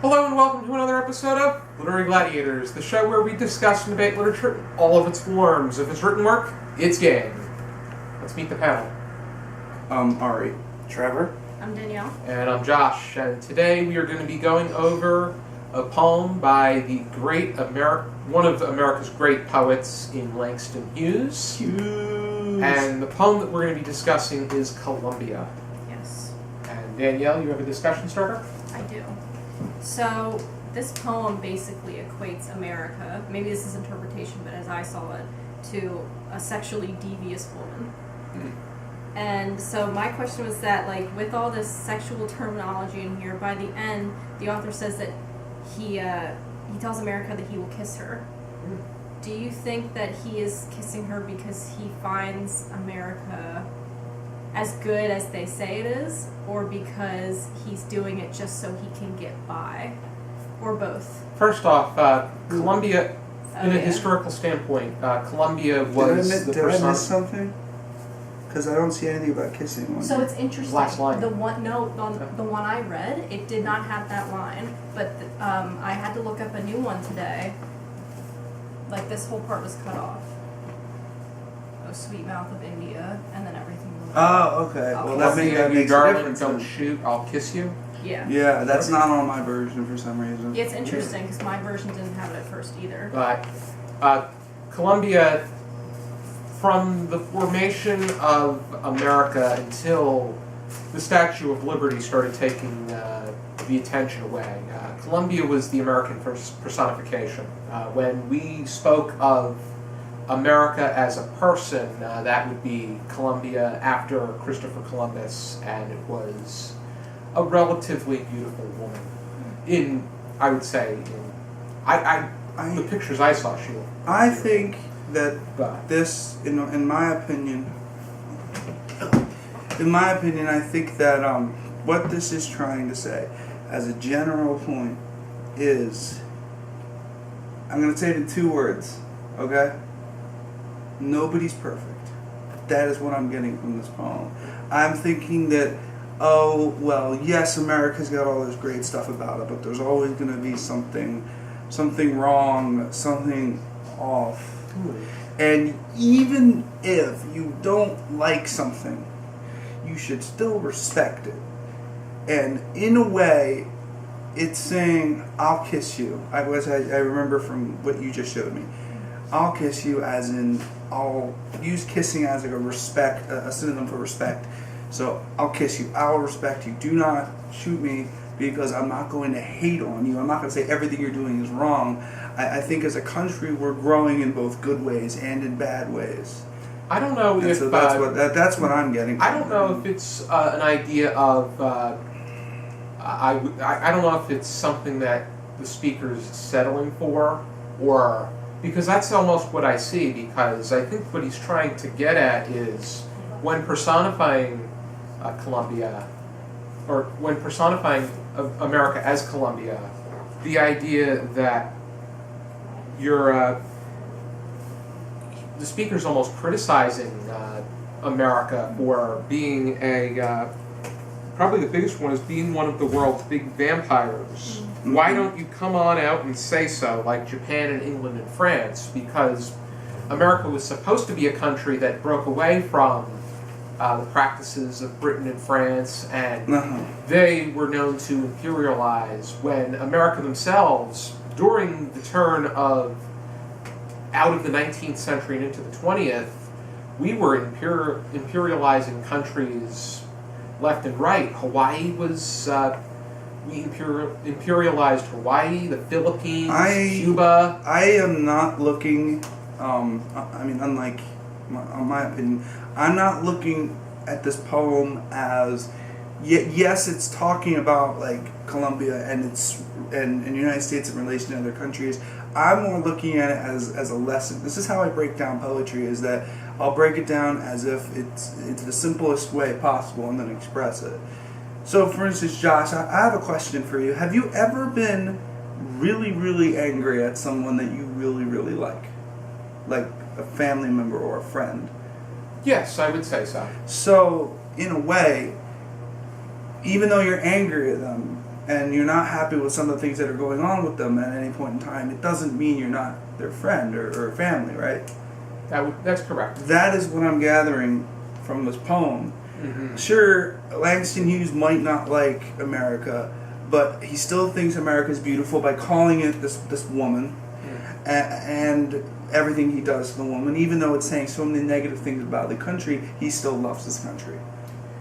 Hello and welcome to another episode of Literary Gladiators, the show where we discuss and debate literature in all of its forms. If it's written work, it's game. Let's meet the panel. Ari. Trevor. I'm Danielle. And I'm Josh, and today we are going to be going over a poem by the one of America's great poets in Langston Hughes. And the poem that we're going to be discussing is Columbia. Yes. And Danielle, you have a discussion starter? I do. So, this poem basically equates America, maybe this is interpretation, but as I saw it, to a sexually devious woman. And so my question was that, like, with all this sexual terminology in here, by the end, the author says that he tells America that he will kiss her. Do you think that he is kissing her because he finds America as good as they say it is, or because he's doing it just so he can get by, or both? First off, Columbia, in a historical standpoint, Columbia was Did I miss something? Because I don't see anything about kissing. So it's interesting. Last line. The one I read, it did not have that line, but I had to look up a new one today. Like, this whole part was cut off. Oh, sweet mouth of India, and then everything. Oh, okay. Well, that makes a difference. Don't shoot, I'll kiss you. Yeah. Yeah, that's not on my version for some reason. It's interesting because my version didn't have it at first either. But Columbia, from the formation of America until the Statue of Liberty started taking the attention away, Columbia was the American personification. When we spoke of America as a person, that would be Columbia after Christopher Columbus, and it was a relatively beautiful woman. The pictures I saw, she looked. I think that this, in my opinion, I think that what this is trying to say, as a general point, is, I'm going to say it in 2 words, okay? Nobody's perfect. That is what I'm getting from this poem. I'm thinking that, oh, well, yes, America's got all this great stuff about it, but there's always going to be something wrong, something off. And even if you don't like something, you should still respect it. And in a way, it's saying, I'll kiss you. I remember from what you just showed me. I'll kiss you as in, I'll use kissing as like a synonym for respect. So I'll kiss you. I'll respect you. Do not shoot me because I'm not going to hate on you. I'm not going to say everything you're doing is wrong. I think as a country we're growing in both good ways and in bad ways. I don't know if so that's what I'm getting from I don't know if it's an idea of I don't know if it's something that the speaker's settling for, or because that's almost what I see, because I think what he's trying to get at is when personifying Columbia, or when personifying America as Columbia, the idea that the speaker's almost criticizing America for being probably the biggest one is being one of the world's big vampires. Mm-hmm. Why don't you come on out and say so, like Japan and England and France? Because America was supposed to be a country that broke away from the practices of Britain and France, and they were known to imperialize, when America themselves, during the turn out of the 19th century and into the 20th, we were imperializing countries left and right. Hawaii was, we imperialized Hawaii, the Philippines, Cuba. I am not looking, unlike my opinion, I'm not looking at this poem as, yes, it's talking about like Colombia and the United States in relation to other countries. I'm more looking at it as a lesson. This is how I break down poetry, is that I'll break it down as if it's the simplest way possible and then express it. So, for instance, Josh, I have a question for you. Have you ever been really, really angry at someone that you really, really like? Like a family member or a friend? Yes, I would say so. So, in a way, even though you're angry at them, and you're not happy with some of the things that are going on with them at any point in time, it doesn't mean you're not their friend or family, right? That's correct. That is what I'm gathering from this poem. Mm-hmm. Sure, Langston Hughes might not like America, but he still thinks America is beautiful by calling it this woman, and everything he does to the woman, even though it's saying so many negative things about the country, he still loves this country,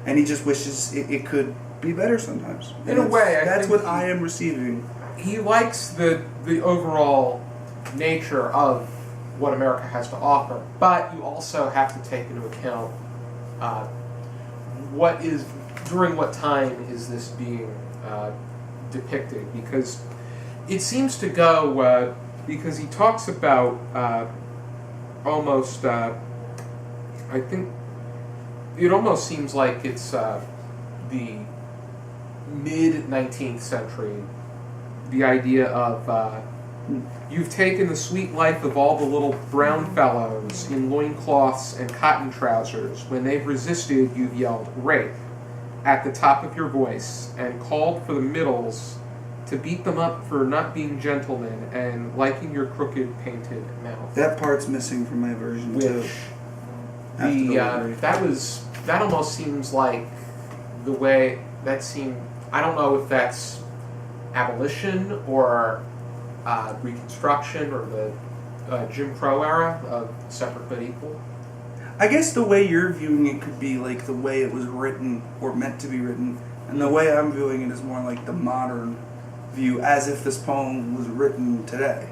and he just wishes it could be better sometimes. In a way, that's what I am receiving. He likes the overall nature of what America has to offer, but you also have to take into account during what time is this being depicted, because it seems to go because he talks about almost I think it almost seems like it's the mid-19th century, the idea of you've taken the sweet life of all the little brown fellows in loincloths and cotton trousers. When they've resisted, you've yelled rape at the top of your voice and called for the middles to beat them up for not being gentlemen and liking your crooked painted mouth. That part's missing from my version too. That almost seems like the way that seemed. I don't know if that's abolition or Reconstruction or the Jim Crow era of separate but equal. I guess the way you're viewing it could be like the way it was written or meant to be written, and the way I'm viewing it is more like the modern view, as if this poem was written today.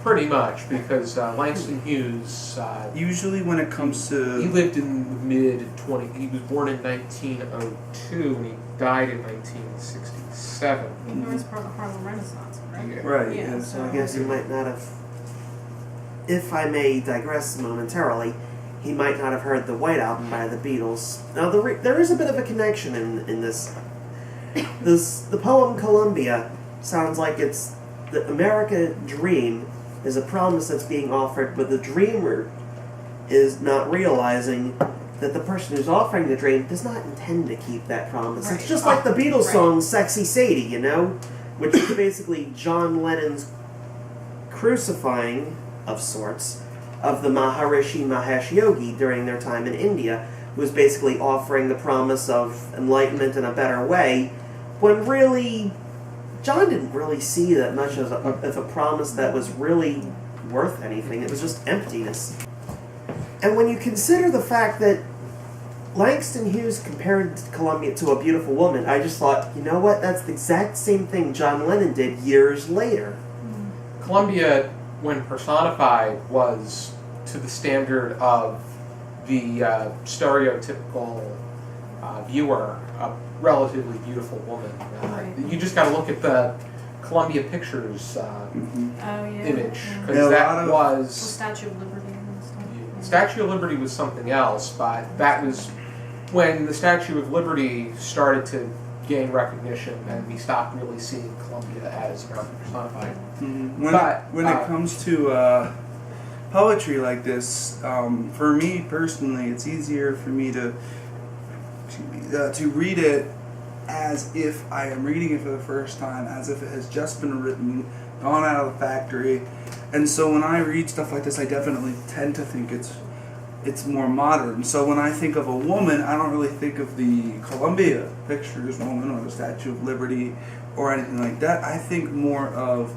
Pretty much, because Langston Hughes. Usually, when it comes to he lived in the mid-20s. He was born in 1902 and he died in 1967. He was part of the Harlem Renaissance, right? Yeah. right, Yeah, yeah. So I guess he might not have, if I may digress momentarily, he might not have heard the White Album by the Beatles. Now, there is a bit of a connection in this. The poem Columbia sounds like it's the America dream is a promise that's being offered, but the dreamer is not realizing that the person who's offering the dream does not intend to keep that promise. Right. It's just like the Beatles Right. song Sexy Sadie, you know? Which is basically John Lennon's crucifying, of sorts, of the Maharishi Mahesh Yogi during their time in India, who was basically offering the promise of enlightenment in a better way, when really, John didn't really see that much as a promise that was really worth anything. It was just emptiness. And when you consider the fact that Langston Hughes compared Columbia to a beautiful woman, I just thought, you know what, that's the exact same thing John Lennon did years later. Columbia, when personified, was to the standard of the stereotypical viewer, a relatively beautiful woman. Right. You just got to look at the Columbia Pictures Mhm. Oh, yeah. image, Yeah. because Yeah, a that lot of- The was... Statue of Liberty and stuff. Yeah. Statue of Liberty was something else, but that was when the Statue of Liberty started to gain recognition, and we stopped really seeing Columbia as American personified. Mhm. When But, it comes to poetry like this, for me personally, it's easier for me to read it as if I am reading it for the first time, as if it has just been written, gone out of the factory. And so when I read stuff like this, I definitely tend to think it's more modern. So when I think of a woman, I don't really think of the Columbia Pictures woman or the Statue of Liberty or anything like that. I think more of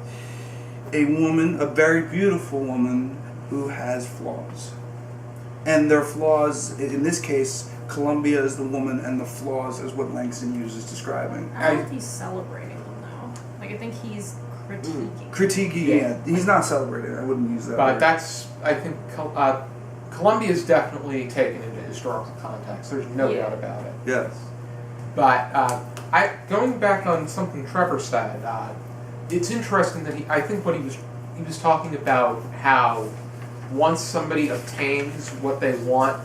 a woman, a very beautiful woman who has flaws. And their flaws, in this case, Columbia is the woman and the flaws is what Langston Hughes is describing. I don't know if he's celebrating them, though. Like, I think he's critiquing. Critiquing, yeah. He's not celebrating. I wouldn't use that But word. that's, I think, Columbia is definitely taken into historical context. There's no Yeah. doubt about it. Yes. But going back on something Trevor said, it's interesting that I think what he was talking about how once somebody obtains what they want,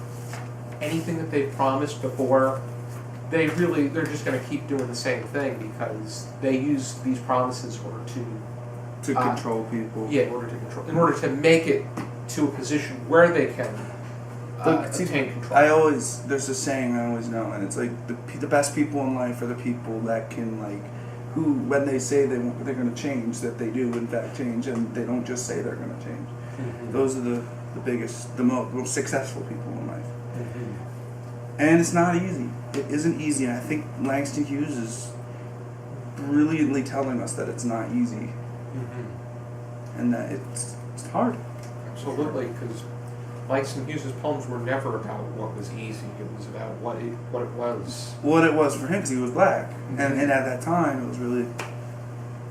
anything that they've promised before, they're just going to keep doing the same thing because they use these promises in order To control people. yeah, in order to make it to a position where they can But see, obtain control. there's a saying I always know, and it's like the best people in life are the people that can like who, when they say they're going to change, that they do in fact change, and they don't just say they're going to change. Mm-hmm. Those are the biggest, the most successful people in life. Mm-hmm. And it's not easy. It isn't easy. And I think Langston Hughes is brilliantly telling us that it's not easy, and that it's hard. Absolutely, because Langston Hughes' poems were never about what was easy. It was about what it was. What it was for him, because he was black, and at that time it was really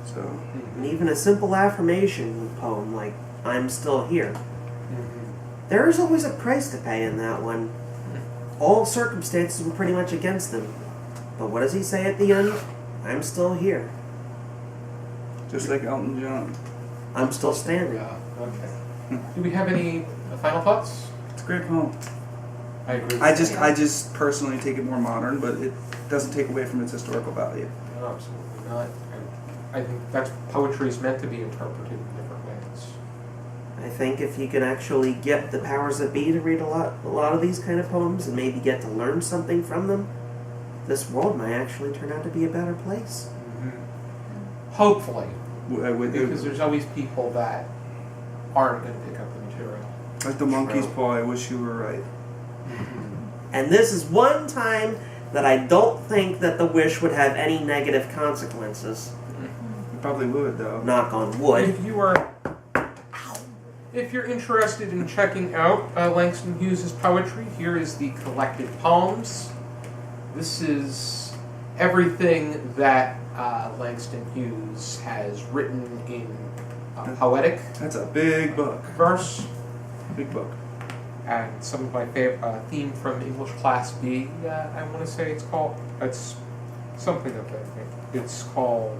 so. And even a simple affirmation poem like "I'm still here." There is always a price to pay in that one. All circumstances were pretty much against him, but what does he say at the end? I'm still here. Just like Elton John. I'm still standing. Yeah. Okay. Do we have any final thoughts? It's a great poem. I agree. I just personally take it more modern, but it doesn't take away from its historical value. No, absolutely not. I think that's poetry is meant to be interpreted in different ways. I think if you can actually get the powers that be to read a lot of these kind of poems and maybe get to learn something from them, this world might actually turn out to be a better place. Hopefully. Because Like there's always people that aren't going to pick up the material. the monkey's True. paw, I wish you were right. And this is one time that I don't think that the wish would have any negative consequences. You probably would, though. Knock on wood. If you're interested in checking out Langston Hughes' poetry, here is the collected poems. This is everything that Langston Hughes has written in poetic That's a big book. verse. Big book. And some of my favorite theme from English Class B, I want to say it's something of that thing. It's called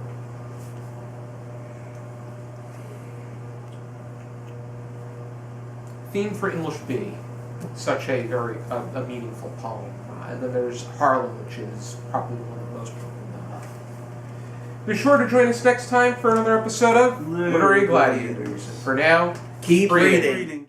Theme for English B. Such a very a meaningful poem. And then there's Harlem, which is probably one of the most people know. Be sure to join us next time for another episode of Literary Gladiators. For now, Keep reading. reading. Reading.